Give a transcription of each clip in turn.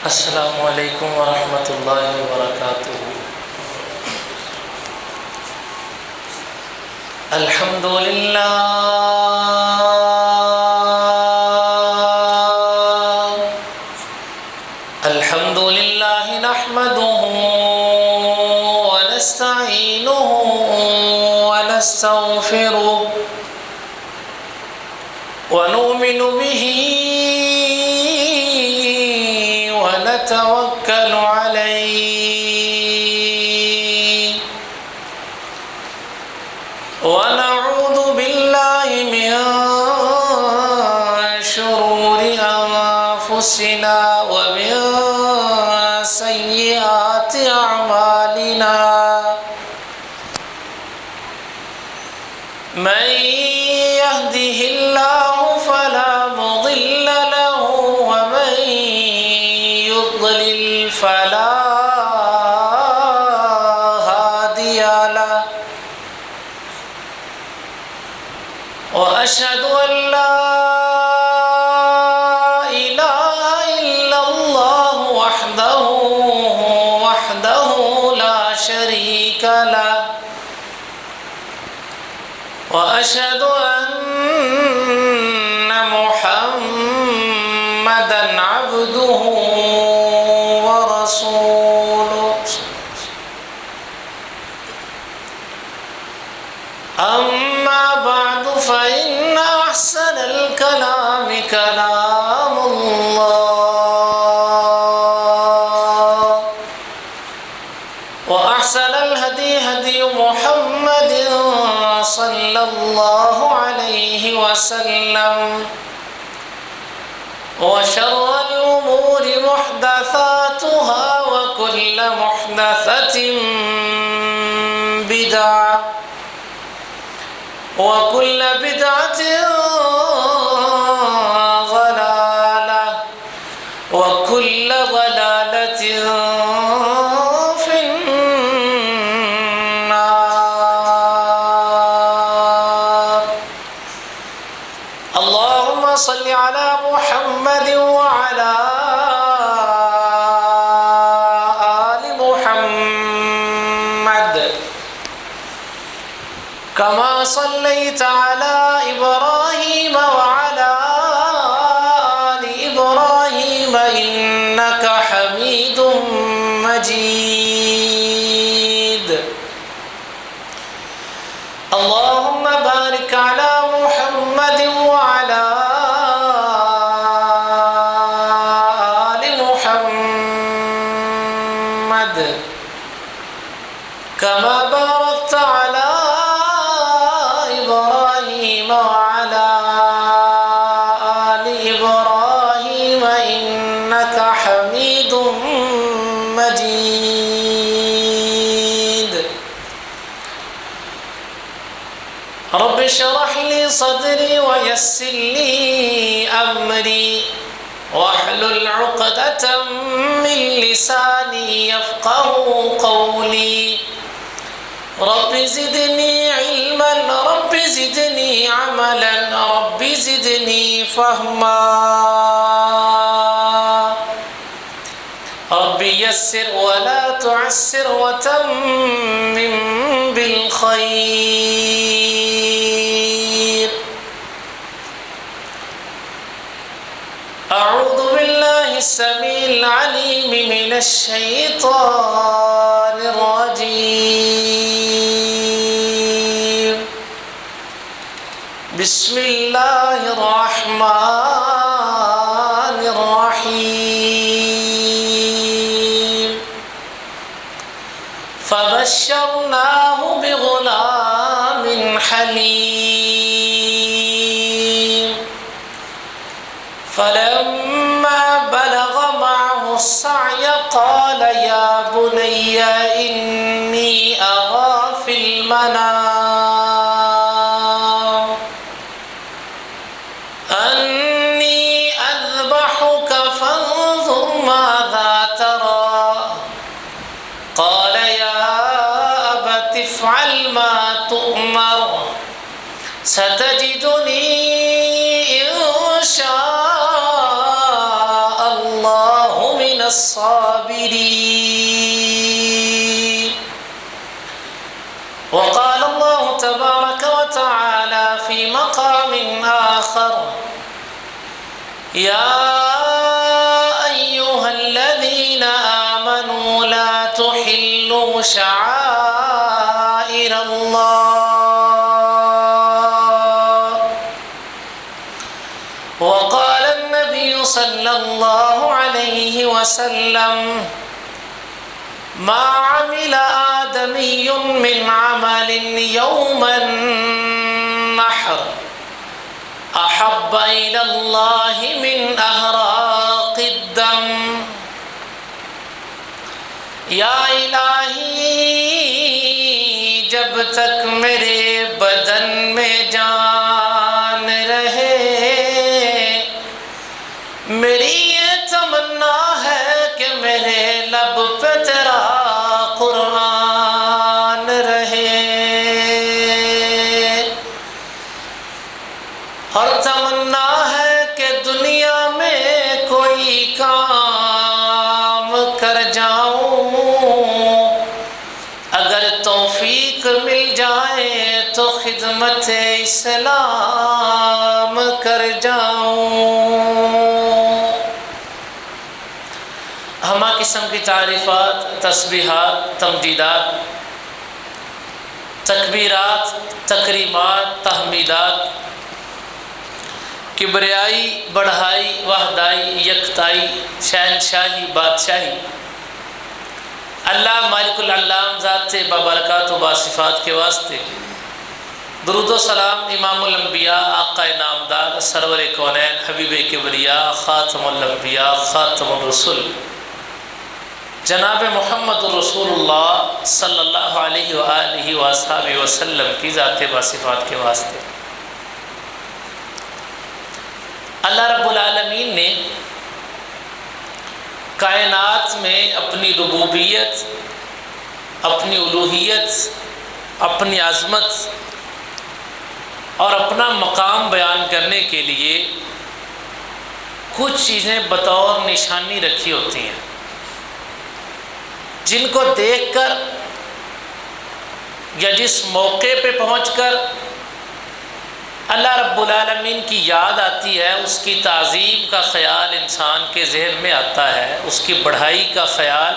السلام علیکم ورحمۃ اللہ وبرکاتہ۔ الحمد للہ نحمده ونستعینه ونستغفره ونؤمن به ونتوكل عليه ونعوذ بالله من شرور أنفسنا ومن سيئات أعمالنا من يهده الله فلا مضل له ومن يضلل فلا هادي له وأشهد أن لا إله إلا الله وحده لا شريك له وأشهد أن محمدًا عبده ورسوله أما بعد فإن أحسن الكلام كلام الله وأحسن الهدي هدي محمد صلى الله عليه وسلم وشر الأمور محدثاتها وكل محدثة بدعة وكل بدعة ضلالة وكل ضلالة في النار. اللهم صل على محمد وعلى آل محمد كما صليت على إبراهيم وعلى آل إبراهيم إنك حميد مجيد. اللهم بارك على محمد وعلى آل محمد كما باركت على إبراهيم وعلى آل إبراهيم إنك حميد مجيد. رب اشرح لي صدري ويسر لي أمري واحلل عقدة من لساني يفقه قولي. رب زدني علما رب زدني عملا رب زدني فهما. رب يسر ولا تعسر وتمم بالخير. أعوذ بالله السميع العليم من الشيطان الرجيم. بسم الله الرحمن الرحيم. فبشرناه بغلام حليم. فلما بلغ معه السعي قال يا بني إني أرى في المنام أني أذبحك فانظر ماذا ترى. قال يا أبت افعل ما تؤمر ستجدني إن شاء الله من الصابرين. وقال الله تبارك وتعالى في مقام آخر: يا أيها الذين آمنوا لا تحلوا شعائر الله. وقال النبي صلى الله عليه وسلم: ما عمل آدمي من عمل يوم النحر أحب إلى الله من أهراق الدم. یا الہی جب تک میرے بدن میں جان رہے میری یہ تمنا ہے کہ میرے لب پہ تیرا قرآن رہے، اور تمنا ہے کہ دنیا میں کوئی کام کر جاؤں، اگر توفیق مل جائے تو خدمت اسلام کر جاؤں۔ ہمہ قسم کی تعریفات، تسبیحات، تمجیدات، تکبیرات، تکریمات، تحمیدات، کبریائی، بڑھائی، وحدائی، یکتائی، شہنشاہی، بادشاہی اللہ مالک العلام ذات سے بابرکات و باصفات کے واسطے، درود و سلام امام الانبیاء، آقا نامدار، سرور کونین، حبیب کبریا، خاتم الانبیاء، خاتم الرسل، جناب محمد رسول اللہ صلی اللہ علیہ وآلہ وصحبہ وسلم کی ذات باصفات کے واسطے۔ اللہ رب العالمین نے کائنات میں اپنی ربوبیت، اپنی الوہیت، اپنی عظمت اور اپنا مقام بیان کرنے کے لیے کچھ چیزیں بطور نشانی رکھی ہوتی ہیں، جن کو دیکھ کر یا جس موقع پہ پہنچ کر اللہ رب العالمین کی یاد آتی ہے، اس کی تعظیم کا خیال انسان کے ذہن میں آتا ہے، اس کی بڑھائی کا خیال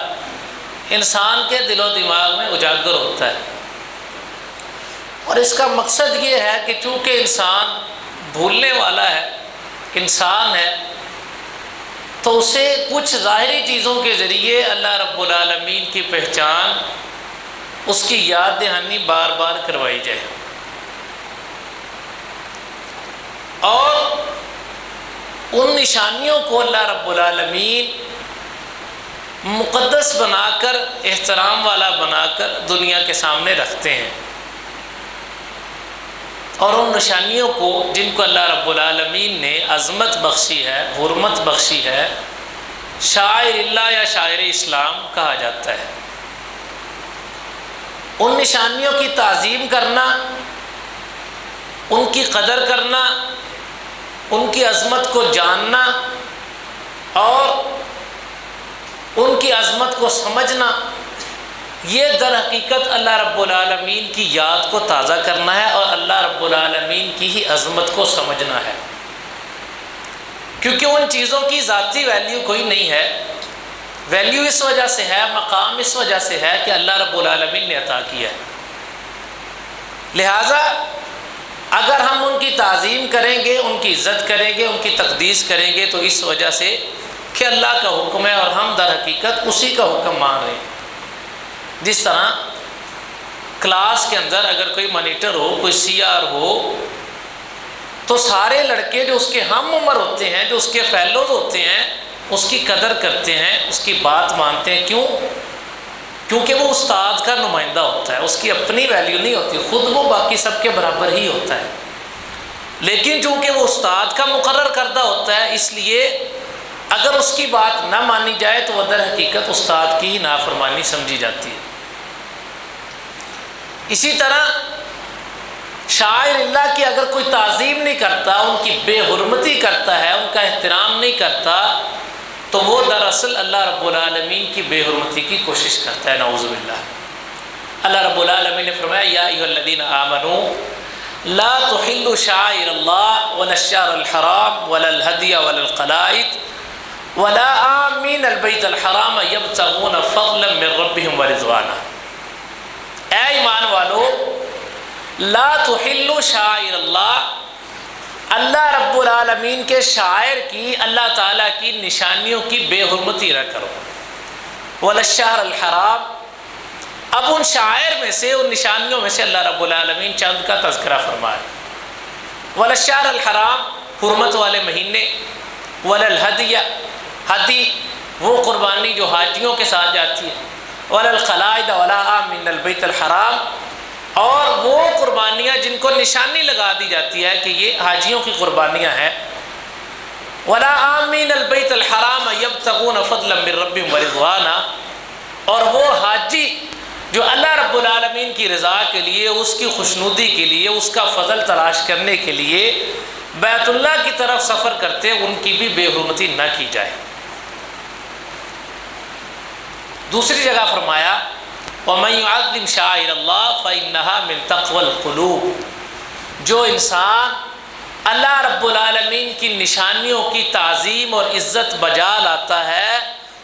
انسان کے دل و دماغ میں اجاگر ہوتا ہے۔ اور اس کا مقصد یہ ہے کہ چونکہ انسان بھولنے والا ہے، انسان ہے، تو اسے کچھ ظاہری چیزوں کے ذریعے اللہ رب العالمین کی پہچان، اس کی یاد دہانی بار بار کروائی جائے، اور ان نشانیوں کو اللہ رب العالمین مقدس بنا کر، احترام والا بنا کر دنیا کے سامنے رکھتے ہیں، اور ان نشانیوں کو جن کو اللہ رب العالمین نے عظمت بخشی ہے، حرمت بخشی ہے، شاعر اللہ یا شاعر اسلام کہا جاتا ہے۔ ان نشانیوں کی تعظیم کرنا، ان کی قدر کرنا، ان کی عظمت کو جاننا اور ان کی عظمت کو سمجھنا، یہ در حقیقت اللہ رب العالمین کی یاد کو تازہ کرنا ہے اور اللہ رب العالمین کی ہی عظمت کو سمجھنا ہے، کیونکہ ان چیزوں کی ذاتی ویلیو کوئی نہیں ہے۔ ویلیو اس وجہ سے ہے، مقام اس وجہ سے ہے کہ اللہ رب العالمین نے عطا کیا ہے۔ لہٰذا اگر ہم ان کی تعظیم کریں گے، ان کی عزت کریں گے، ان کی تقدیس کریں گے، تو اس وجہ سے کہ اللہ کا حکم ہے اور ہم در حقیقت اسی کا حکم مان رہے ہیں۔ جس طرح کلاس کے اندر اگر کوئی مانیٹر ہو، کوئی سی آر ہو، تو سارے لڑکے جو اس کے ہم عمر ہوتے ہیں، جو اس کے فیلوز ہوتے ہیں، اس کی قدر کرتے ہیں، اس کی بات مانتے ہیں۔ کیوں؟ کیونکہ وہ استاد کا نمائندہ ہوتا ہے، اس کی اپنی ویلیو نہیں ہوتی، خود وہ باقی سب کے برابر ہی ہوتا ہے، لیکن چونکہ وہ استاد کا مقرر کردہ ہوتا ہے، اس لیے اگر اس کی بات نہ مانی جائے تو وہ در حقیقت استاد کی ہی نافرمانی سمجھی جاتی ہے۔ اسی طرح شاعر اللہ کی اگر کوئی تعظیم نہیں کرتا، ان کی بے حرمتی کرتا ہے، ان کا احترام نہیں کرتا، تو وہ دراصل اللہ رب العالمین کی بے حرمتی کی کوشش کرتا ہے، نعوذ باللہ۔ اللہ رب العالمین نے فرمایا یا ایھا الذین آمنوا لا تحلوا شعائر اللہ ولا الشہر الحرام ولا الہدی ولا القلائد ولا آمین البیت الحرام یبتغون فضلا من ربہم ورضوانا۔ اے ایمان والو، لا تحلوا شعائر اللہ، اللہ رب العالمین کے شاعر کی، اللہ تعالیٰ کی نشانیوں کی بے حرمتی نہ کرو۔ ولا الشہر الحرام، اب ان شاعر میں سے، ان نشانیوں میں سے اللہ رب العالمین چند کا تذکرہ فرمائے۔ ولا الشہر الحرام، حرمت والے مہینے، ولا الہدی، ہدی وہ قربانی جو حاجیوں کے ساتھ جاتی ہے، ولا القلائد ولا آمین البیت الحرام، اور وہ قربانیاں جن کو نشانی لگا دی جاتی ہے کہ یہ حاجیوں کی قربانیاں ہیں۔ ولا آمین البیت الحرام یبتغون فضلا من ربہم ورضوانا، اور وہ حاجی جو اللہ رب العالمین کی رضا کے لیے، اس کی خوشنودی کے لیے، اس کا فضل تلاش کرنے کے لیے بیت اللہ کی طرف سفر کرتے ہیں، ان کی بھی بے حرمتی نہ کی جائے۔ دوسری جگہ فرمایا وَمَن يُعَظِّمْ شَعَائِرَ اللَّهِ فَإِنَّهَا مِن تَقْوَى الْقُلُوبِ، جو انسان اللہ رب العالمین کی نشانیوں کی تعظیم اور عزت بجا لاتا ہے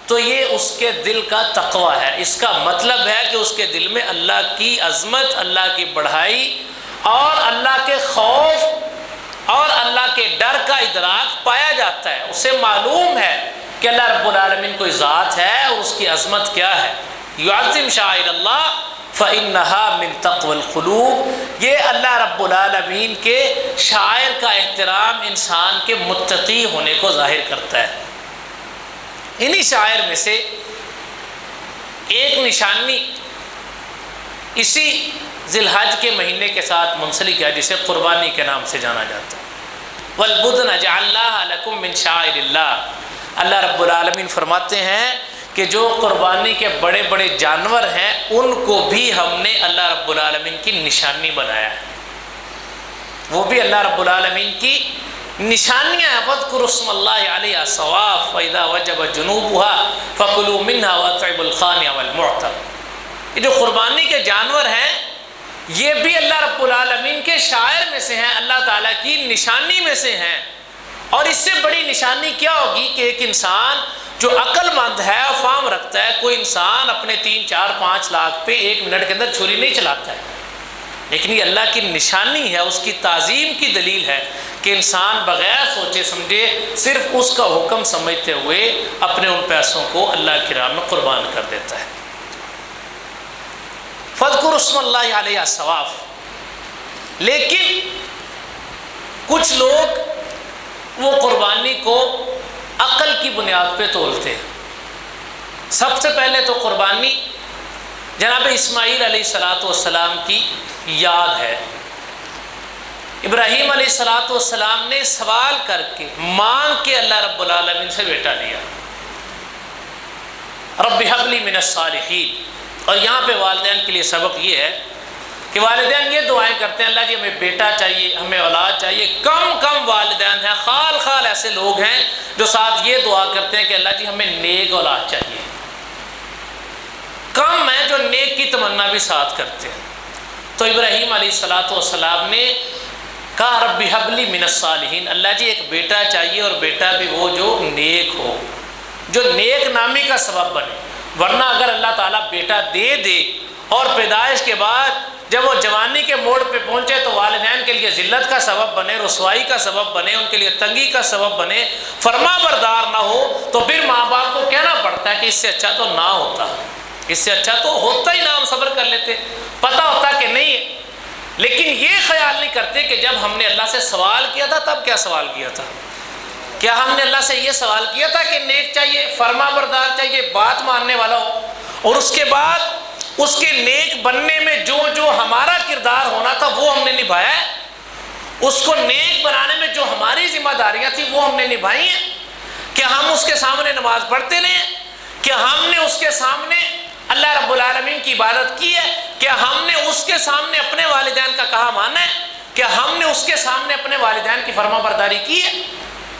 تو یہ اس کے دل کا تقوی ہے۔ اس کا مطلب ہے کہ اس کے دل میں اللہ کی عظمت، اللہ کی بڑائی اور اللہ کے خوف اور اللہ کے ڈر کا ادراک پایا جاتا ہے۔ اسے معلوم ہے کہ اللہ رب العالمین کوئی ذات ہے اور اس کی عظمت کیا ہے۔ یعظم شعائر اللہ فإنها من تقوى القلوب، یہ اللہ رب العالمین کے شاعر کا احترام انسان کے متقی ہونے کو ظاہر کرتا ہے۔ انہی شاعر میں سے ایک نشانی اسی ذی الحج کے مہینے کے ساتھ منسلک ہے، جسے قربانی کے نام سے جانا جاتا ہے۔ وَالْبُدْنَ جَعَلْنَاهَا لَكُم مِّن شَعَائِرِ اللَّهِ، اللہ رب العالمین فرماتے ہیں کہ جو قربانی کے بڑے بڑے جانور ہیں ان کو بھی ہم نے اللہ رب العالمین کی نشانی بنایا ہے، وہ بھی اللہ رب العالمین کی نشانیاں ہیں۔ وَاذْكُرُوا اسْمَ اللَّهِ عَلَيْهَا صَوَافَ فَإِذَا وَجَبَ جُنُوبُهَا فَكُلُوا مِنْهَا وَأَطْعِمُوا الْقَانِعَ وَالْمُعْتَرَ، یہ جو قربانی کے جانور ہیں یہ بھی اللہ رب العالمین کے شاعر میں سے ہیں، اللہ تعالیٰ کی نشانی میں سے ہیں۔ اور اس سے بڑی نشانی کیا ہوگی کہ ایک انسان جو عقل مند ہے، فہم رکھتا ہے، کوئی انسان اپنے 3 4 5 لاکھ پہ 1 منٹ کے اندر چھری نہیں چلاتا ہے، لیکن یہ اللہ کی نشانی ہے، اس کی تعظیم کی دلیل ہے کہ انسان بغیر سوچے سمجھے صرف اس کا حکم سمجھتے ہوئے اپنے ان پیسوں کو اللہ کی راہ میں قربان کر دیتا ہے۔ فَاذْكُرُوا اسْمَ اللَّهِ عَلَيْهَا صَوَافَ، لیکن کچھ لوگ وہ قربانی کو عقل کی بنیاد پہ تولتے ہیں۔ سب سے پہلے تو قربانی جناب اسماعیل علیہ السلام کی یاد ہے۔ ابراہیم علیہ السلام نے سوال کر کے، مانگ کے اللہ رب العالمین سے بیٹا لیا، رب هب لی من الصالحین۔ اور یہاں پہ والدین کے لیے سبق یہ ہے کہ والدین یہ دعائیں کرتے ہیں، اللہ جی ہمیں بیٹا چاہیے، ہمیں اولاد چاہیے۔ کم والدین ہیں، خال ایسے لوگ ہیں جو ساتھ یہ دعا کرتے ہیں کہ اللہ جی ہمیں نیک اولاد چاہیے۔ کم ہیں جو نیک کی تمنا بھی ساتھ کرتے ہیں۔ تو ابراہیم علیہ السلام نے کہا رب هب لی من الصالحین، اللہ جی ایک بیٹا چاہیے، اور بیٹا بھی وہ جو نیک ہو، جو نیک نامی کا سبب بنے۔ ورنہ اگر اللہ تعالیٰ بیٹا دے دے اور پیدائش کے بعد جب وہ جوانی کے موڑ پہ پہنچے تو والدین کے لیے ذلت کا سبب بنے، رسوائی کا سبب بنے، ان کے لیے تنگی کا سبب بنے، فرما بردار نہ ہو، تو پھر ماں باپ کو کہنا پڑتا ہے کہ اس سے اچھا تو نہ ہوتا، اس سے اچھا تو ہوتا ہی نہ، ہم صبر کر لیتے، پتہ ہوتا کہ نہیں ہے۔ لیکن یہ خیال نہیں کرتے کہ جب ہم نے اللہ سے سوال کیا تھا تب کیا سوال کیا تھا؟ کیا ہم نے اللہ سے یہ سوال کیا تھا کہ نیک چاہیے، فرما بردار چاہیے، بات ماننے والا ہو، اور اس کے بعد اس کے نیک بننے میں جو ہمارا کردار ہونا تھا وہ ہم نے نبھایا ہے؟ اس کو نیک بنانے میں جو ہماری ذمہ داریاں تھیں وہ ہم نے نبھائی ہیں؟ کیا ہم اس کے سامنے نماز پڑھتے نہیں ہیں؟ کیا ہم نے اس کے سامنے اللہ رب العالمین کی عبادت کی ہے؟ کیا ہم نے اس کے سامنے اپنے والدین کا کہا مانا ہے؟ کیا ہم نے اس کے سامنے اپنے والدین کی فرما برداری کی ہے؟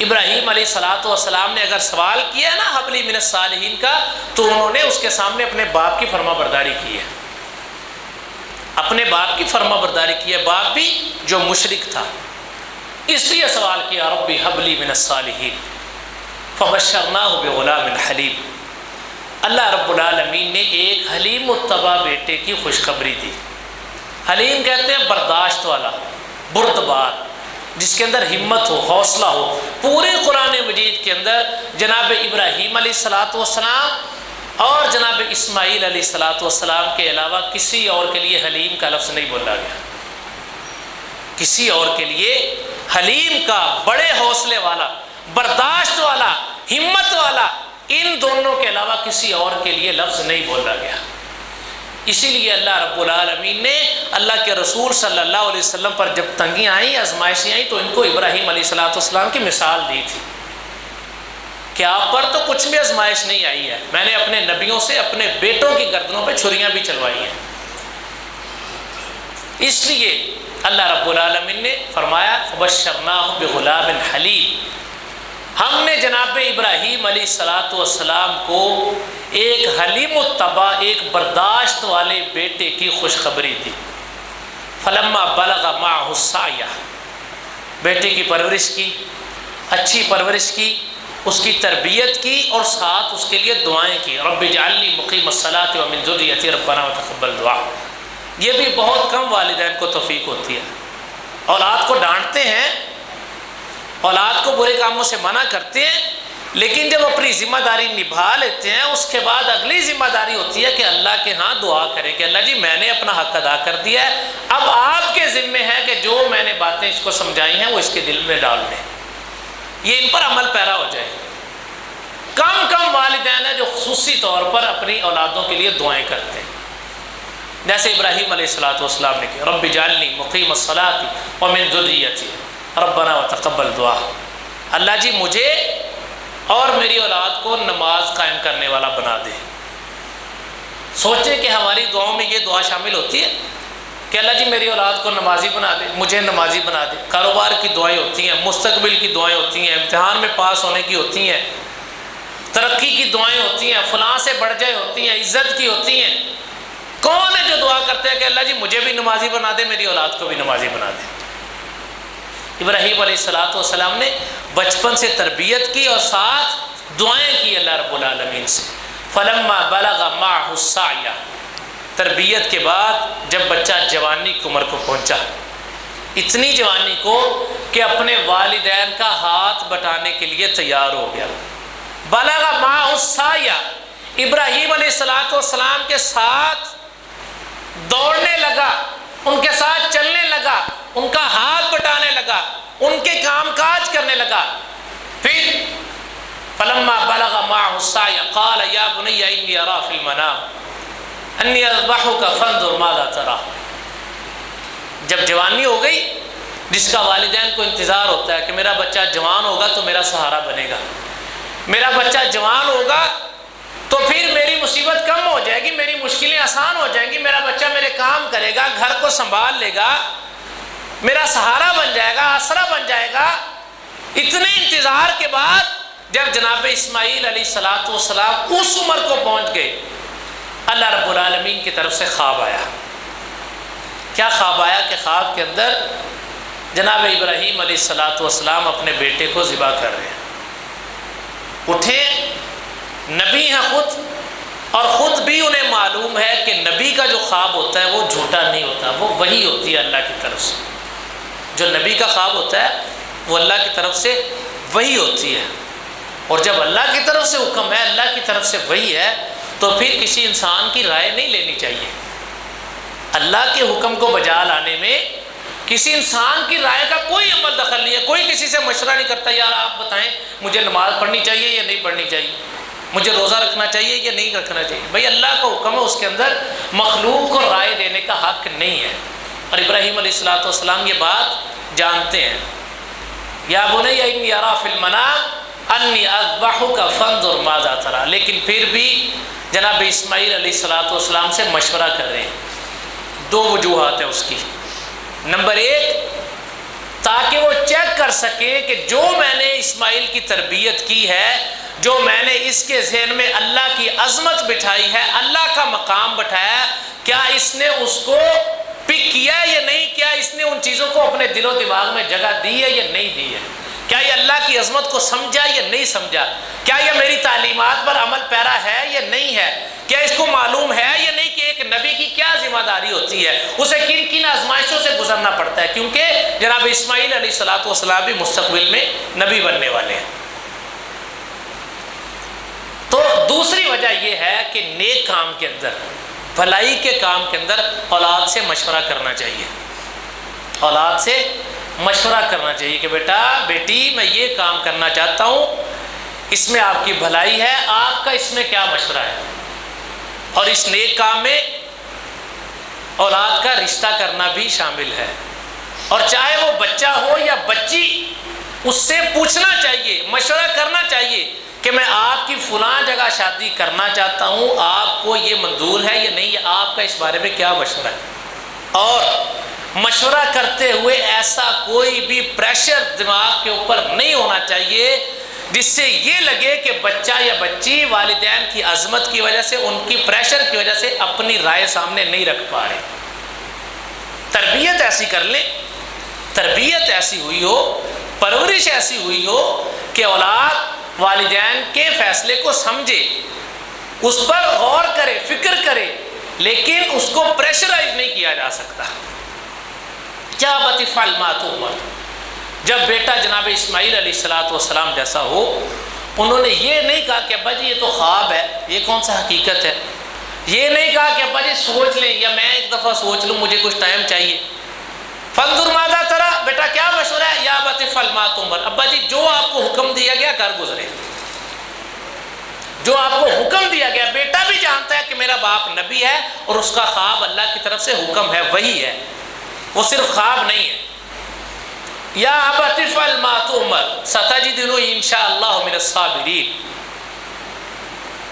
ابراہیم علیہ السلام نے اگر سوال کیا نا حبلی من الصالحین کا، تو انہوں نے اس کے سامنے اپنے باپ کی فرما برداری کی ہے، اپنے باپ کی فرما برداری کی ہے، باپ بھی جو مشرک تھا، اس لیے سوال کیا ربی حبلی من الصالحین فبشرناہ بغلام حلیم۔ اللہ رب العالمین نے ایک حلیم متبع بیٹے کی خوشخبری دی۔ حلیم کہتے ہیں برداشت والا، بردبار، جس کے اندر ہمت ہو، حوصلہ ہو۔ پورے قرآن مجید کے اندر جناب ابراہیم علیہ السلام اور جناب اسماعیل علیہ السلام کے علاوہ کسی اور کے لیے حلیم کا لفظ نہیں بولا گیا، کسی اور کے لیے حلیم کا، بڑے حوصلے والا، برداشت والا، ہمت والا، ان دونوں کے علاوہ کسی اور کے لیے لفظ نہیں بولا گیا۔ اسی لیے اللہ رب العالمین نے اللہ کے رسول صلی اللہ علیہ وسلم پر جب تنگیاں آئیں، آزمائشیں آئیں، تو ان کو ابراہیم علیہ السلام کی مثال دی تھی کہ آپ پر تو کچھ بھی آزمائش نہیں آئی ہے، میں نے اپنے نبیوں سے اپنے بیٹوں کی گردنوں پہ چھریاں بھی چلوائی ہیں۔ اس لیے اللہ رب العالمین نے فرمایا فبشرناہ بغلام حلیم، ہم نے جناب ابراہیم علیہ السلام کو ایک حلیم الطبع، ایک برداشت والے بیٹے کی خوشخبری دی۔ فلما بلغ معہ السعی، بیٹے کی پرورش کی، اچھی پرورش کی، اس کی تربیت کی، اور ساتھ اس کے لیے دعائیں کی، رب اجعلنی مقیم الصلاۃ ومن ذریتی ربنا وتقبل دعا۔ یہ بھی بہت کم والدین کو توفیق ہوتی ہے، اولاد کو ڈانٹتے ہیں، اولاد کو برے کاموں سے منع کرتے ہیں، لیکن جب اپنی ذمہ داری نبھا لیتے ہیں، اس کے بعد اگلی ذمہ داری ہوتی ہے کہ اللہ کے ہاں دعا کریں کہ اللہ جی میں نے اپنا حق ادا کر دیا ہے، اب آپ کے ذمے ہے کہ جو میں نے باتیں اس کو سمجھائی ہیں وہ اس کے دل میں ڈال دیں، یہ ان پر عمل پیرا ہو جائے۔ کم والدین ہیں جو خصوصی طور پر اپنی اولادوں کے لیے دعائیں کرتے ہیں، جیسے ابراہیم علیہ السلام نے کہا رب اجعلنی مقیم الصلاۃ ومن ذریتی ربنا وتقبل دعا، اللہ جی مجھے اور میری اولاد کو نماز قائم کرنے والا بنا دے۔ سوچیں کہ ہماری دعاؤں میں یہ دعا شامل ہوتی ہے کہ اللہ جی میری اولاد کو نمازی بنا دے، مجھے نمازی بنا دے۔ کاروبار کی دعائیں ہوتی ہیں، مستقبل کی دعائیں ہوتی ہیں، امتحان میں پاس ہونے کی ہوتی ہیں، ترقی کی دعائیں ہوتی ہیں، فلاں سے بڑھ جائے ہوتی ہیں، عزت کی ہوتی ہیں۔ کون ہے جو دعا کرتے ہیں کہ اللہ جی مجھے بھی نمازی بنا دے، میری اولاد کو بھی نمازی بنا دے؟ ابراہیم علیہ السلام نے بچپن سے تربیت کی اور ساتھ دعائیں کی اللہ رب العالمین سے۔ فلما بلغ معہ السعی، تربیت کے بعد جب بچہ جوانی کی عمر کو پہنچا، اتنی جوانی کو کہ اپنے والدین کا ہاتھ بٹانے کے لیے تیار ہو گیا، بلغ معہ السعی، ابراہیم علیہ السلام کے ساتھ دوڑنے لگا، ان کے ساتھ چلنے لگا، ان کا ہاتھ بٹانے لگا، ان کے کام کاج کرنے لگا۔ پھر فلما بلغ معه السعي قال يا بني اني ارى في المنام اني اذبحك فانظر ماذا ترى۔ جب جوانی ہو گئی، جس کا والدین کو انتظار ہوتا ہے کہ میرا بچہ جوان ہوگا تو میرا سہارا بنے گا، میرا بچہ جوان ہوگا تو پھر میری مصیبت کم ہو جائے گی، میری مشکلیں آسان ہو جائیں گی، میرا بچہ میرے کام کرے گا، گھر کو سنبھال لے گا، میرا سہارا بن جائے گا، آسرا بن جائے گا۔ اتنے انتظار کے بعد جب جناب اسماعیل علیہ السلام اس عمر کو پہنچ گئے، اللہ رب العالمین کی طرف سے خواب آیا۔ کیا خواب آیا کہ خواب کے اندر جناب ابراہیم علیہ السلام اپنے بیٹے کو ذبح کر رہے ہیں۔ اٹھے، نبی ہیں خود، اور خود بھی انہیں معلوم ہے کہ نبی کا جو خواب ہوتا ہے وہ جھوٹا نہیں ہوتا، وہ وحی ہوتی ہے اللہ کی طرف سے۔ جو نبی کا خواب ہوتا ہے وہ اللہ کی طرف سے وحی ہوتی ہے، اور جب اللہ کی طرف سے حکم ہے، اللہ کی طرف سے وحی ہے، تو پھر کسی انسان کی رائے نہیں لینی چاہیے۔ اللہ کے حکم کو بجا لانے میں کسی انسان کی رائے کا کوئی عمل دخل نہیں ہے، کوئی کسی سے مشورہ نہیں کرتا یار آپ بتائیں مجھے نماز پڑھنی چاہیے یا نہیں پڑھنی چاہیے، مجھے روزہ رکھنا چاہیے یا نہیں رکھنا چاہیے۔ بھائی اللہ کا حکم ہے، اس کے اندر مخلوق کو رائے دینے کا حق نہیں ہے۔ اور ابراہیم علیہ السلام یہ بات جانتے ہیں۔ یا بنی انی اری فی المنام انی اذبحک فانظر ماذا تری، لیکن پھر بھی جناب اسماعیل علیہ السلام سے مشورہ کر رہے ہیں۔ دو وجوہات ہیں اس کی۔ نمبر ایک، تاکہ وہ چیک کر سکیں کہ جو میں نے اس اسماعیل کی تربیت کی ہے، جو میں نے اس کے ذہن میں اللہ کی عظمت بٹھائی ہے، اللہ کا مقام بٹھایا، کیا اس نے اس کو پک کیا یا نہیں کیا؟ اس نے ان چیزوں کو اپنے دل و دماغ میں جگہ دی ہے یا نہیں دی ہے؟ کیا یہ اللہ کی عظمت کو سمجھا یا نہیں سمجھا؟ کیا یہ میری تعلیمات پر عمل پیرا ہے یا نہیں ہے؟ کیا اس کو معلوم ہے یا نہیں کہ ایک نبی کی کیا ذمہ داری ہوتی ہے، اسے کن کن آزمائشوں سے گزرنا پڑتا ہے؟ کیونکہ جناب اسماعیل علیہ السلام بھی مستقبل میں نبی بننے والے ہیں۔ تو دوسری وجہ یہ ہے کہ نیک کام کے اندر، بھلائی کے کام کے اندر اولاد سے مشورہ کرنا چاہیے، اولاد سے مشورہ کرنا چاہیے کہ بیٹا بیٹی میں یہ کام کرنا چاہتا ہوں، اس میں آپ کی بھلائی ہے، آپ کا اس میں کیا مشورہ ہے؟ اور اس نیک کام میں اولاد کا رشتہ کرنا بھی شامل ہے، اور چاہے وہ بچہ ہو یا بچی، اس سے پوچھنا چاہیے، مشورہ کرنا چاہیے کہ میں آپ کی فلاں جگہ شادی کرنا چاہتا ہوں، آپ کو یہ منظور ہے یا نہیں، آپ کا اس بارے میں کیا مشورہ ہے؟ اور مشورہ کرتے ہوئے ایسا کوئی بھی پریشر دماغ کے اوپر نہیں ہونا چاہیے جس سے یہ لگے کہ بچہ یا بچی والدین کی عظمت کی وجہ سے، ان کی پریشر کی وجہ سے اپنی رائے سامنے نہیں رکھ پا رہے۔ تربیت ایسی کر لیں، تربیت ایسی ہوئی ہو، پرورش ایسی ہوئی ہو کہ اولاد والدین کے فیصلے کو سمجھے، اس پر غور کرے، فکر کرے، لیکن اس کو پریشرائز نہیں کیا جا سکتا۔ کیا بتفعل ما تؤمر، جب بیٹا جناب اسماعیل علیہ السلام جیسا ہو، انہوں نے یہ نہیں کہا کہ ابا جی یہ تو خواب ہے، یہ کون سا حقیقت ہے، یہ نہیں کہا کہ ابا جی سوچ لیں یا میں ایک دفعہ سوچ لوں، مجھے کچھ ٹائم چاہیے۔ فانظر ماذا ترى، بیٹا کیا مشورہ ہے؟ یا ابت افعل ما تؤمر، ابا جی جو آپ کو حکم دیا گیا کر گزرے، جو آپ کو حکم دیا گیا۔ بیٹا بھی جانتا ہے کہ میرا باپ نبی ہے اور اس کا خواب اللہ کی طرف سے حکم ہے، وہی ہے، وہ صرف خواب نہیں ہے۔ یا ابت افعل ما تؤمر ستجدنی ان شاء اللہ من الصابرین،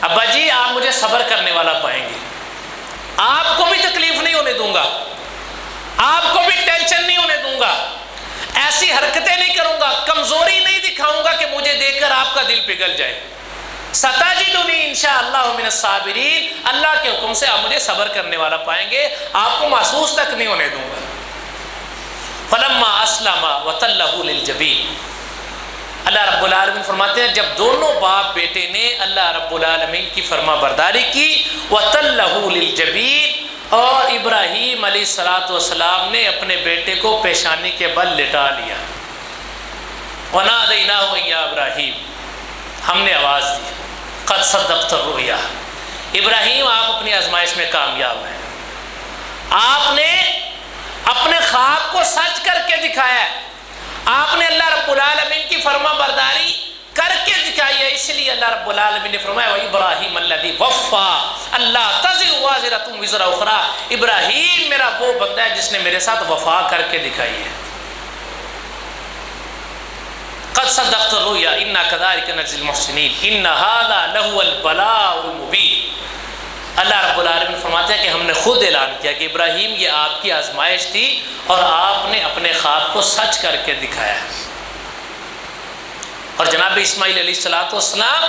ابا جی آپ مجھے صبر کرنے والا پائیں گے، آپ کو بھی تکلیف نہیں ہونے دوں گا، آپ کو بھی ٹینشن نہیں ہونے دوں گا، ایسی حرکتیں نہیں کروں گا، کمزوری نہیں دکھاؤں گا کہ مجھے دیکھ کر آپ کا دل پگھل جائے۔ ستجدنی انشاءاللہ من الصابرین، اللہ کے حکم سے آپ مجھے صبر کرنے والا پائیں گے، آپ کو محسوس تک نہیں ہونے دوں گا۔ فلما اسلم وتلہ للجبین، اللہ رب العالمین فرماتے ہیں جب دونوں باپ بیٹے نے اللہ رب العالمین کی فرما برداری کی، وتلہ للجبین، اور ابراہیم علیہ السلام نے اپنے بیٹے کو پیشانی کے بل لٹا لیا۔ ونادیناہ یا ابراہیم، ہم نے آواز دی، قد صدقت الرؤیا، ابراہیم آپ اپنی آزمائش میں کامیاب ہیں، آپ نے اپنے خواب کو سچ کر کے دکھایا ہے، آپ نے اللہ رب العالمین کی فرما برداری کر کے دکھائی ہے، اس لیے اللہ رب العالمین نے فرمایا وَإِبْرَاهِيمَ الَّذِي وَفَّى أَلَّا تَزِرُ وَازِرَةٌ وِزْرَ أُخْرَىٰ، ابراہیم میرا وہ بندہ ہے جس نے میرے ساتھ وفا کر کے دکھائی ہے۔ قد صدقت الرؤيا إنا كذلك نجزي المحسنين إن هذا لهو البلاء المبين، اللہ رب العالمین فرماتے ہیں کہ ہم نے خود اعلان کیا کہ ابراہیم یہ آپ کی آزمائش تھی اور آپ نے اپنے خواب کو سچ کر کے دکھایا۔ اور جناب اسماعیل علیہ السلام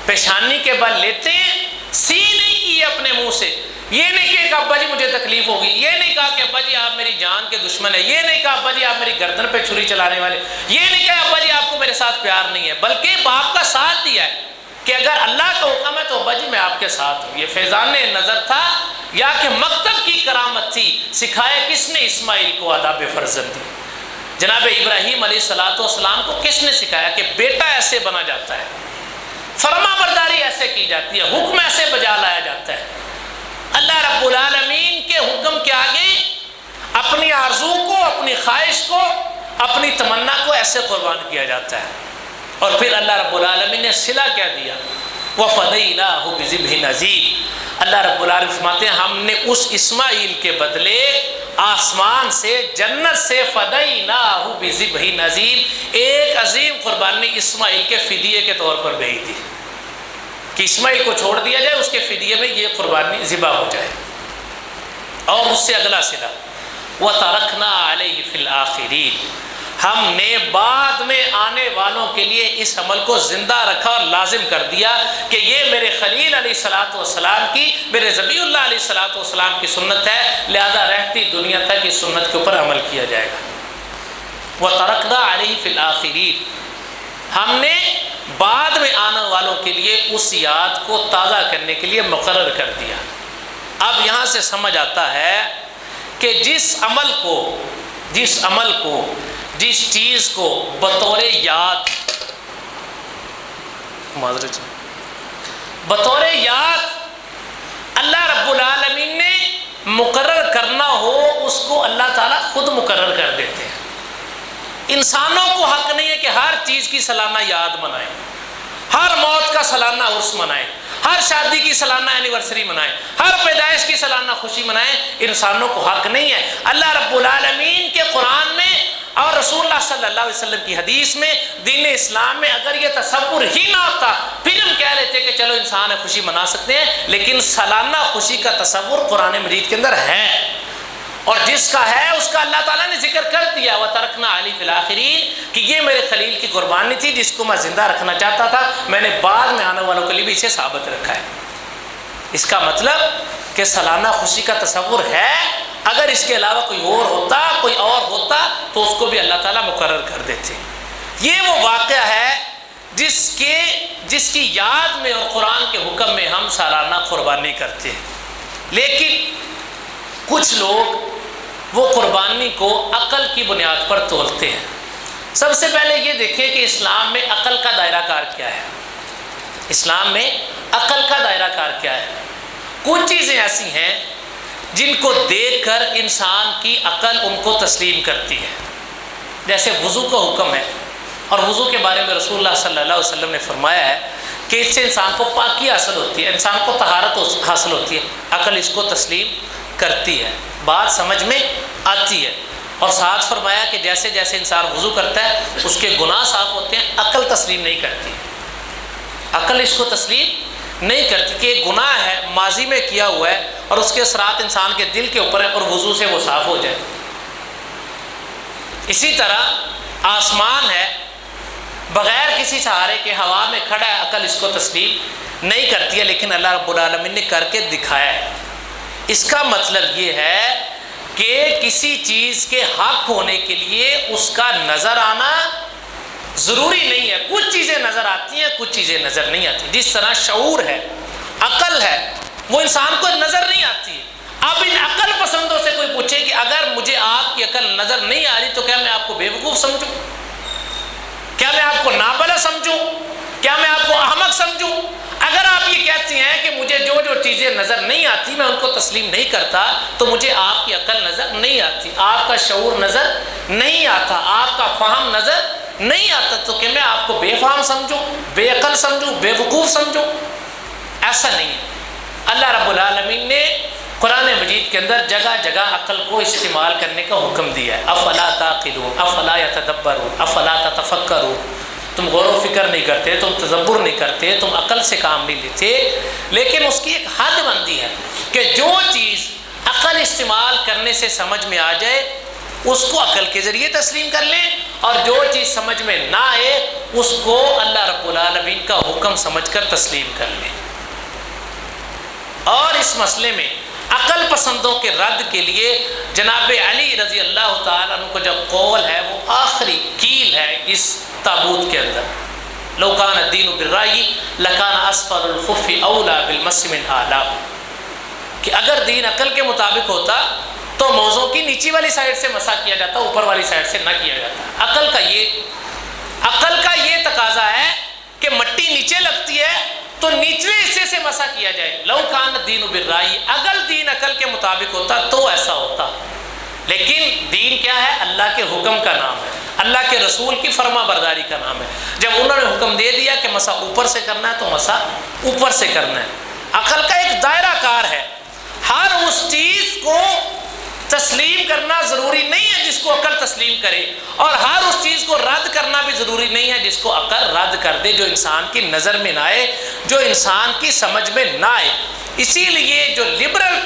پیشانی کے بل لیتے ہیں، سی نہیں کی اپنے منہ سے، یہ نہیں کہا کہ ابا جی مجھے تکلیف ہوگی، یہ نہیں کہا کہ ابا جی آپ میری جان کے دشمن ہیں، یہ نہیں کہا ابا جی آپ میری گردن پہ چھری چلانے والے، یہ نہیں کہا ابا جی آپ کو میرے ساتھ پیار نہیں ہے، بلکہ باپ کا ساتھ دیا ہے کہ اگر اللہ کا حکم ہے تو ابا جی میں آپ کے ساتھ ہوں۔ یہ فیضان نظر تھا یا کہ مکتب کی کرامت تھی؟ سکھایا کس نے اسماعیل کو آداب فرزندی؟ جناب ابراہیم علیہ السلام کو کس نے سکھایا کہ بیٹا ایسے بنا جاتا ہے، فرما برداری ایسے کی جاتی ہے، حکم ایسے بجا لایا جاتا ہے۔ اللہ رب العالمین کے حکم کے آگے اپنی آرزو کو، اپنی خواہش کو، اپنی تمنا کو ایسے قربان کیا جاتا ہے۔ اور پھر اللہ رب العالمین نے صلہ کیا دیا، وَفَدَيْنَاهُ بِذِبْحٍ عَظِيمٍ، اللہ رب العالمین فرماتے ہیں ہم نے اس اسماعیل کے بدلے آسمان سے، جنت سے، فَدَيْنَاهُ بِذِبْحٍ عَظِيمٍ، ایک عظیم قربانی اسماعیل کے فدیے کے طور پر بھیج دی کہ اسماعیل کو چھوڑ دیا جائے، اس کے فدیے میں یہ قربانی ذبح ہو جائے۔ اور اس سے اگلا صلہ، وَتَرَكْنَا عَلَيْهِ فِي الْآخِرِينَ، ہم نے بعد میں آنے والوں کے لیے اس عمل کو زندہ رکھا اور لازم کر دیا کہ یہ میرے خلیل علیہ الصلوۃ والسلام کی، میرے ذبیح اللہ علیہ الصلوۃ والسلام کی سنت ہے، لہذا رہتی دنیا تک اس سنت کے اوپر عمل کیا جائے گا۔ وَتَرَكْنَا عَلَيْهِ فِي الْآخِرِينَ، ہم نے بعد میں آنے والوں کے لیے اس یاد کو تازہ کرنے کے لیے مقرر کر دیا۔ اب یہاں سے سمجھ آتا ہے کہ جس عمل کو جس چیز کو بطور یاد اللہ رب العالمین نے مقرر کرنا ہو، اس کو اللہ تعالیٰ خود مقرر کر دیتے ہیں۔ انسانوں کو حق نہیں ہے کہ ہر چیز کی سالانہ یاد منائیں، ہر موت کا سالانہ عرس منائیں، ہر شادی کی سالانہ اینیورسری منائیں، ہر پیدائش کی سالانہ خوشی منائیں۔ انسانوں کو حق نہیں ہے۔ اللہ رب العالمین کے قرآن میں اور رسول اللہ صلی اللہ علیہ وسلم کی حدیث میں، دین اسلام میں اگر یہ تصور ہی نہ ہوتا پھر ہم کہہ لیتے کہ چلو انسان ہے خوشی منا سکتے ہیں، لیکن سالانہ خوشی کا تصور قرآن مجید کے اندر ہے، اور جس کا ہے اس کا اللہ تعالیٰ نے ذکر کر دیا۔ وَتَرَكْنَا عَلَيْهِ فِي الْآخِرِينَ، کہ یہ میرے خلیل کی قربانی تھی جس کو میں زندہ رکھنا چاہتا تھا، میں نے بعد میں آنے والوں کے لیے بھی اسے ثابت رکھا ہے۔ اس کا مطلب کہ سالانہ خوشی کا تصور ہے، اگر اس کے علاوہ کوئی اور ہوتا تو اس کو بھی اللہ تعالیٰ مقرر کر دیتے۔ یہ وہ واقعہ ہے جس کی یاد میں اور قرآن کے حکم میں ہم سالانہ قربانی کرتے ہیں، لیکن کچھ لوگ وہ قربانی کو عقل کی بنیاد پر تولتے ہیں۔ سب سے پہلے یہ دیکھیں کہ اسلام میں عقل کا دائرہ کار کیا ہے۔ اسلام میں عقل کا دائرہ کار کیا ہے؟ کچھ چیزیں ایسی ہیں جن کو دیکھ کر انسان کی عقل ان کو تسلیم کرتی ہے، جیسے وضو کا حکم ہے، اور وضو کے بارے میں رسول اللہ صلی اللہ علیہ وسلم نے فرمایا ہے کہ اس سے انسان کو پاکی حاصل ہوتی ہے، انسان کو طہارت حاصل ہوتی ہے۔ عقل اس کو تسلیم کرتی ہے، بات سمجھ میں آتی ہے، اور ساتھ فرمایا کہ جیسے جیسے انسان وضو کرتا ہے اس کے گناہ صاف ہوتے ہیں۔ عقل تسلیم نہیں کرتی، عقل اس کو تسلیم نہیں کرتی کہ ایک گناہ ہے، ماضی میں کیا ہوا ہے، اور اس کے اثرات انسان کے دل کے اوپر ہے، اور وضو سے وہ صاف ہو جائے۔ اسی طرح آسمان ہے، بغیر کسی سہارے کے ہوا میں کھڑا ہے، عقل اس کو تسلیم نہیں کرتی ہے، لیکن اللہ رب العالمین نے کر کے دکھایا ہے۔ اس کا مطلب یہ ہے کہ کسی چیز کے حق ہونے کے لیے اس کا نظر آنا ضروری نہیں ہے۔ کچھ چیزیں نظر آتی ہیں، کچھ چیزیں نظر نہیں آتی۔ جس طرح شعور ہے، عقل ہے، وہ انسان کو نظر نہیں آتی۔ اب ان عقل پسندوں سے کوئی پوچھے کہ اگر مجھے آپ کی عقل نظر نہیں آ رہی تو کیا میں آپ کو بے وقوف سمجھوں؟ کیا میں آپ کو نابلد سمجھوں؟ کیا میں آپ کو احمق سمجھوں؟ اگر آپ یہ کہتے ہیں کہ مجھے جو چیزیں نظر نہیں آتی میں ان کو تسلیم نہیں کرتا، تو مجھے آپ کی عقل نظر نہیں آتی، آپ کا شعور نظر نہیں آتا، آپ کا فہم نظر نہیں آتا، تو کہ میں آپ کو بے فہم سمجھوں، بے عقل سمجھوں، بے وقوف سمجھوں؟ ایسا نہیں ہے۔ اللہ رب العالمین نے قرآن مجید کے اندر جگہ جگہ عقل کو استعمال کرنے کا حکم دیا ہے۔ افلا تعقلون، افلا یتدبرون، افلا تتفکرون، تم غور و فکر نہیں کرتے، تم تدبر نہیں کرتے، تم عقل سے کام نہیں لیتے۔ لیکن اس کی ایک حد بندی ہے کہ جو چیز عقل استعمال کرنے سے سمجھ میں آ جائے اس کو عقل کے ذریعے تسلیم کر لیں، اور جو چیز سمجھ میں نہ آئے اس کو اللہ رب العالمین کا حکم سمجھ کر تسلیم کر لیں۔ اور اس مسئلے میں عقل پسندوں کے رد کے لیے جناب علی رضی اللہ تعالیٰ عنہ کو جو قول ہے وہ آخری کیل ہے اس تابوت کے اندر۔ لو کان الدین بالرأی لکان اسفل الخف اولا بالمس من اعلی، کہ اگر دین عقل کے مطابق ہوتا تو موزوں کی نیچی والی سائڈ سے مسح کیا جاتا، اوپر والی سائڈ سے نہ کیا جاتا۔ عقل کا یہ تقاضا ہے کہ مٹی نیچے لگتی ہے تو نچلے حصے سے مسح کیا جائے۔ لو کان الدین بالرأی، اگر دین عقل کے مطابق ہوتا تو ایسا ہوتا، لیکن دین کیا ہے؟ اللہ کے حکم کا نام ہے، اللہ کے رسول کی فرما برداری کا نام ہے۔ جب انہوں نے حکم دے دیا کہ مسح اوپر سے کرنا ہے تو مسح اوپر سے کرنا ہے۔ عقل کا ایک دائرہ کار ہے، ہر اس چیز کو تسلیم کرنا ضروری نہیں ہے جس کو عقل تسلیم کرے، اور ہر اس چیز کو رد کرنا بھی ضروری نہیں ہے جس کو عقل رد کر دے، جو انسان کی نظر میں نہ آئے، جو انسان کی سمجھ میں نہ آئے۔ اسی لیے جو لبرل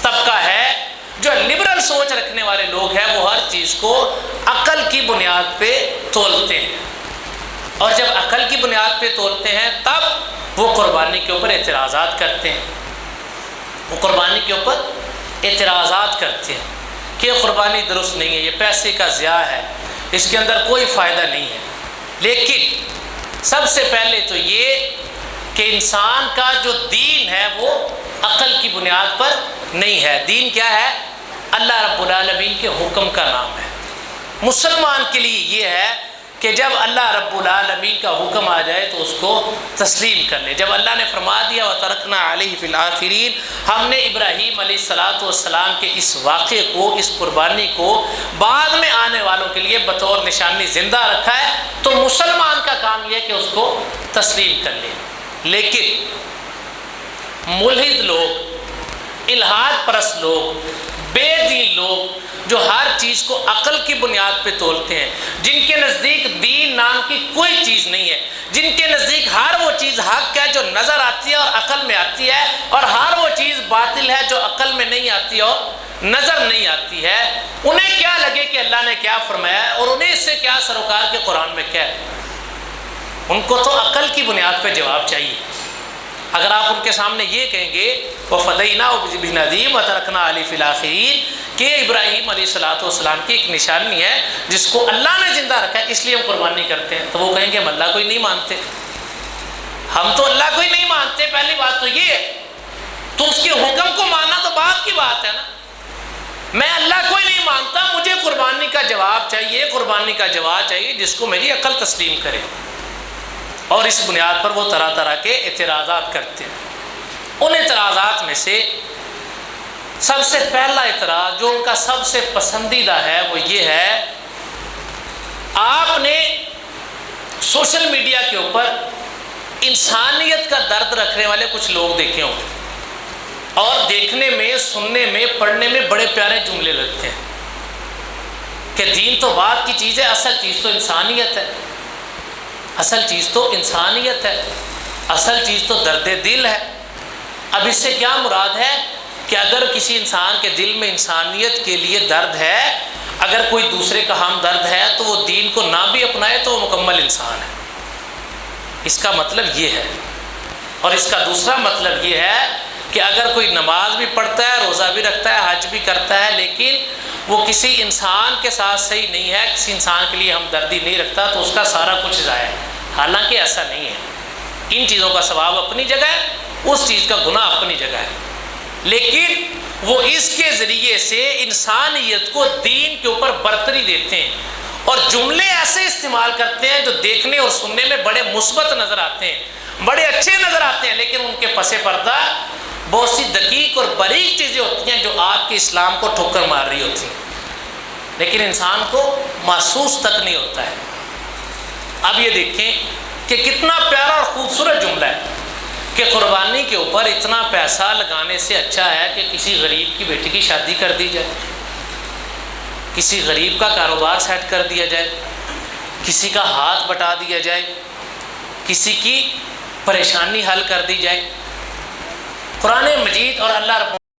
طبقہ ہے جو لبرل سوچ رکھنے والے لوگ ہیں وہ ہر چیز کو عقل کی بنیاد پہ تولتے ہیں، اور جب عقل کی بنیاد پہ تولتے ہیں تب وہ قربانی کے اوپر اعتراضات کرتے ہیں، وہ قربانی کے اوپر اعتراضات کرتے ہیں کہ یہ قربانی درست نہیں ہے، یہ پیسے کا ضیاع ہے، اس کے اندر کوئی فائدہ نہیں ہے۔ لیکن سب سے پہلے تو یہ کہ انسان کا جو دین ہے وہ عقل کی بنیاد پر نہیں ہے۔ دین کیا ہے؟ اللہ رب العالمین کے حکم کا نام ہے۔ مسلمان کے لیے یہ ہے کہ جب اللہ رب العالمین کا حکم آ جائے تو اس کو تسلیم کر لے۔ جب اللہ نے فرما دیا وَتَرَكْنَا عَلَيْهِ فِي الْآخِرِينَ، ہم نے ابراہیم علیہ السلام کے اس واقعے کو، اس قربانی کو بعد میں آنے والوں کے لیے بطور نشانی زندہ رکھا ہے، تو مسلمان کا کام یہ ہے کہ اس کو تسلیم کر لے۔ لیکن ملحد لوگ، الحاد پرست لوگ، بے دین لوگ جو ہر چیز کو عقل کی بنیاد پہ تولتے ہیں، جن کے نزدیک دین نام کی کوئی چیز نہیں ہے، جن کے نزدیک ہر وہ چیز حق ہے جو نظر آتی ہے اور عقل میں آتی ہے، اور ہر وہ چیز باطل ہے جو عقل میں نہیں آتی اور نظر نہیں آتی ہے، انہیں کیا لگے کہ اللہ نے کیا فرمایا ہے اور انہیں اس سے کیا سروکار کے قرآن میں کیا ہے؟ ان کو تو عقل کی بنیاد پہ جواب چاہیے۔ اگر آپ ان کے سامنے یہ کہیں گے وَفَدَيْنَاهُ بِذِبْحٍ عَظِيمٍ وَتَرَكْنَا عَلَيْهِ فِي الْآخِرِينَ کہ ابراہیم علیہ السلام کی ایک نشانی ہے جس کو اللہ نے زندہ رکھا ہے اس لیے ہم قربانی کرتے ہیں، تو وہ کہیں گے ہم اللہ کو ہی نہیں مانتے، ہم تو اللہ کو ہی نہیں مانتے۔ پہلی بات تو یہ ہے، تو اس کے حکم کو ماننا تو بات کی بات ہے نا، میں اللہ کو ہی نہیں مانتا، مجھے قربانی کا جواب چاہیے، قربانی کا جواب چاہیے جس کو میری عقل تسلیم کرے، اور اس بنیاد پر وہ طرح طرح کے اعتراضات کرتے ہیں۔ ان اعتراضات میں سے سب سے پہلا اعتراض جو ان کا سب سے پسندیدہ ہے وہ یہ ہے، آپ نے سوشل میڈیا کے اوپر انسانیت کا درد رکھنے والے کچھ لوگ دیکھے ہوں گے، اور دیکھنے میں، سننے میں، پڑھنے میں بڑے پیارے جملے لگتے ہیں کہ دین تو بات کی چیز ہے، اصل چیز تو انسانیت ہے، اصل چیز تو انسانیت ہے، اصل چیز تو درد دل ہے۔ اب اس سے کیا مراد ہے کہ اگر کسی انسان کے دل میں انسانیت کے لیے درد ہے، اگر کوئی دوسرے کا ہمدرد ہے تو وہ دین کو نہ بھی اپنائے تو وہ مکمل انسان ہے، اس کا مطلب یہ ہے۔ اور اس کا دوسرا مطلب یہ ہے کہ اگر کوئی نماز بھی پڑھتا ہے، روزہ بھی رکھتا ہے، حج بھی کرتا ہے، لیکن وہ کسی انسان کے ساتھ صحیح نہیں ہے، کسی انسان کے لیے ہمدردی نہیں رکھتا، تو اس کا سارا کچھ ضائع ہے۔ حالانکہ ایسا نہیں ہے، ان چیزوں کا ثواب اپنی جگہ ہے، اس چیز کا گناہ اپنی جگہ ہے، لیکن وہ اس کے ذریعے سے انسانیت کو دین کے اوپر برتری دیتے ہیں، اور جملے ایسے استعمال کرتے ہیں جو دیکھنے اور سننے میں بڑے مثبت نظر آتے ہیں، بڑے اچھے نظر آتے ہیں، لیکن ان کے پس پردہ بہت سی دقیق اور باریک چیزیں ہوتی ہیں جو آپ کے اسلام کو ٹھوکر مار رہی ہوتی ہیں، لیکن انسان کو محسوس تک نہیں ہوتا ہے۔ اب یہ دیکھیں کہ کتنا پیارا اور خوبصورت جملہ ہے کہ قربانی کے اوپر اتنا پیسہ لگانے سے اچھا ہے کہ کسی غریب کی بیٹی کی شادی کر دی جائے، کسی غریب کا کاروبار سیٹ کر دیا جائے، کسی کا ہاتھ بٹا دیا جائے، کسی کی پریشانی حل کر دی جائے۔ قرآن مجید اور اللہ رب